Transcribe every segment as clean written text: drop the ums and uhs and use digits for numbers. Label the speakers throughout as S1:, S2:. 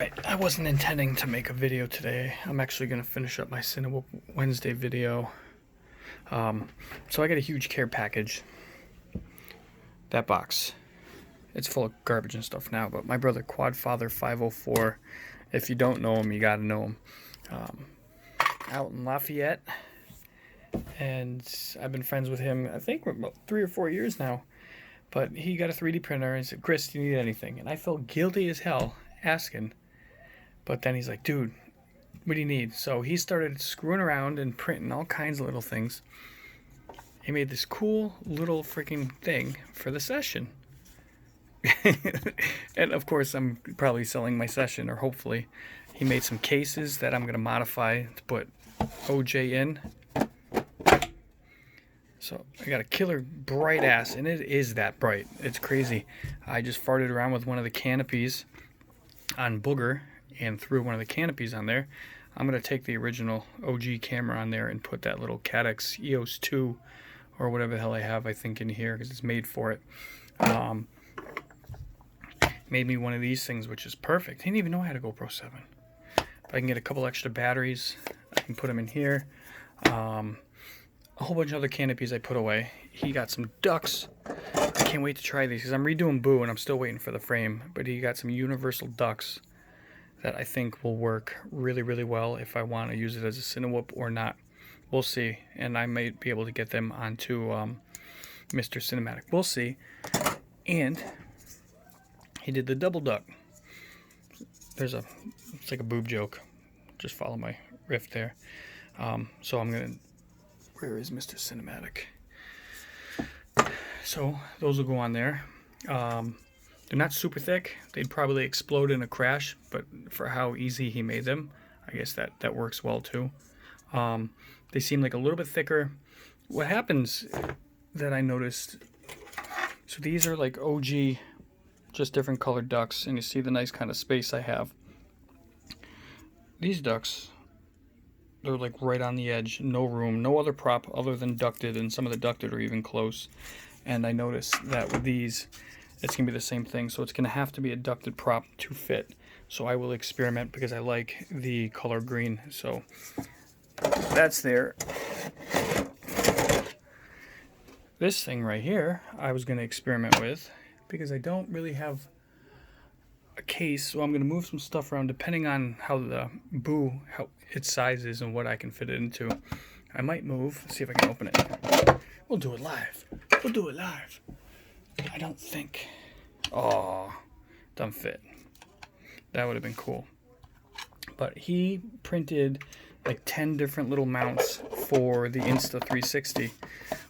S1: Right, I wasn't intending to make a video today. I'm actually going to finish up my Cinewhoop Wednesday video. So I got a huge care package. That box. It's full of garbage and stuff now, but my brother Quadfather 504, if you don't know him, you got to know him. Out in Lafayette, and I've been friends with him, I think, for about 3 or 4 years now. But he got a 3D printer and he said, "Chris, do you need anything?" And I felt guilty as hell asking. But then he's like, "Dude, what do you need?" So he started screwing around and printing all kinds of little things. He made this cool little freaking thing for the session. And of course, I'm probably selling my session, or hopefully. He made some cases that I'm going to modify to put OJ in. So I got a killer bright ass, and it is that bright. It's crazy. I just farted around with one of the canopies on Booger and threw one of the canopies on there. I'm going to take the original OG camera on there and put that little Caddx EOS 2 or whatever the hell I have, I think, in here because it's made for it. Made me one of these things, which is perfect. I didn't even know I had a GoPro 7. But I can get a couple extra batteries. I can put them in here. A whole bunch of other canopies I put away. He got some ducks. I can't wait to try these because I'm redoing Boo and I'm still waiting for the frame. But he got some universal ducks that I think will work really, really well if I want to use it as a Cinewhoop or not. We'll see. And I might be able to get them onto Mr. Cinematic. We'll see. And he did the double duck. It's like a boob joke. Just follow my riff there. So I'm going to, where is Mr. Cinematic? So those will go on there. They're not super thick. They'd probably explode in a crash, but for how easy he made them, I guess that works well too. They seem like a little bit thicker. What happens that I noticed, so these are like OG, just different colored ducks, and you see the nice kind of space I have. These ducks, they're like right on the edge, no room, no other prop other than ducted, and some of the ducted are even close. And I noticed that with these, it's going to be the same thing. So it's going to have to be a ducted prop to fit. So I will experiment because I like the color green. So that's there. This thing right here, I was going to experiment with because I don't really have a case. So I'm going to move some stuff around depending on how the Boo, how its size is and what I can fit it into. I might move, see if I can open it. We'll do it live. We'll do it live. I don't think. Oh, doesn't fit. That would have been cool. But he printed like 10 different little mounts for the Insta360,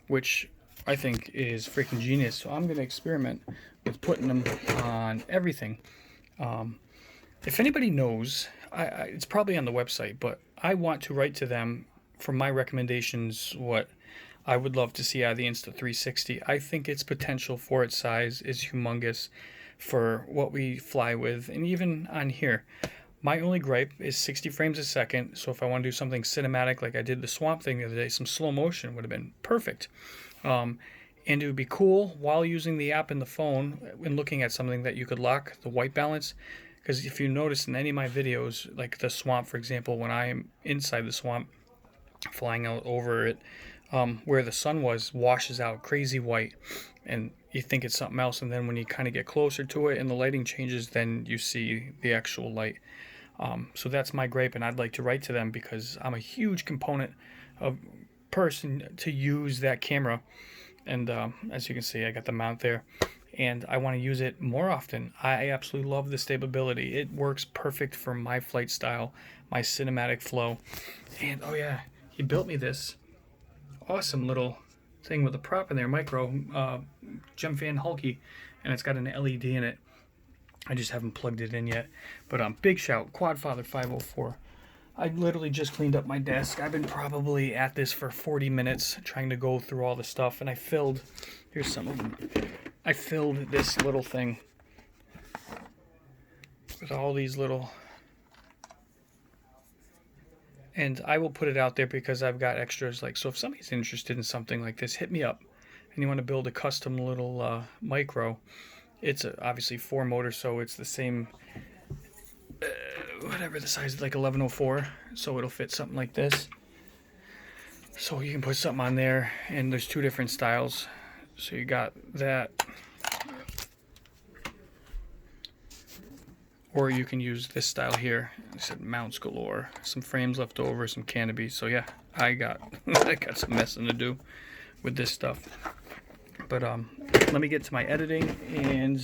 S1: which I think is freaking genius. So I'm going to experiment with putting them on everything. If anybody knows, it's probably on the website, but I want to write to them for my recommendations, what I would love to see out of the Insta360. I think its potential for its size is humongous for what we fly with. And even on here, my only gripe is 60 frames a second. So if I want to do something cinematic like I did the Swamp Thing the other day, some slow motion would have been perfect. And it would be cool while using the app in the phone and looking at something that you could lock the white balance. Because if you notice in any of my videos, like the swamp, for example, when I am inside the swamp, flying out over it, where the sun washes out crazy white, and you think it's something else, and then when you kind of get closer to it and the lighting changes, then you see the actual light. So that's my gripe, and I'd like to write to them because I'm a huge component of person to use that camera. And as you can see, I got the mount there, and I want to use it more often. I absolutely love the stability. It works perfect for my flight style, my cinematic flow. And oh yeah, he built me this awesome little thing with a prop in there, micro Gemfan Hulky, and it's got an LED in it. I just haven't plugged it in yet. But big shout, Quadfather 504. I literally just cleaned up my desk. I've been probably at this for 40 minutes trying to go through all the stuff, and I filled, here's some of them. I filled this little thing with all these little, and I will put it out there because I've got extras. Like, so if somebody's interested in something like this, hit me up and you want to build a custom little micro. It's obviously 4 motor, so it's the same whatever the size is, like 1104, so it'll fit something like this. So you can put something on there, and there's two different styles. So you got that, or you can use this style here. I said mounts galore, some frames left over, some canopy. So yeah, I got I got some messing to do with this stuff. But let me get to my editing and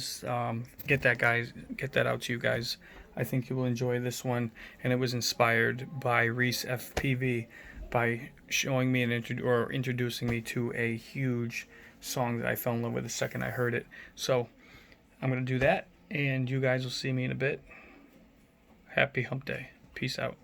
S1: get that out to you guys. I think you will enjoy this one, and it was inspired by Reese FPV by showing me or introducing me to a huge song that I fell in love with the second I heard it. So I'm gonna do that, and you guys will see me in a bit. Happy hump day. Peace out.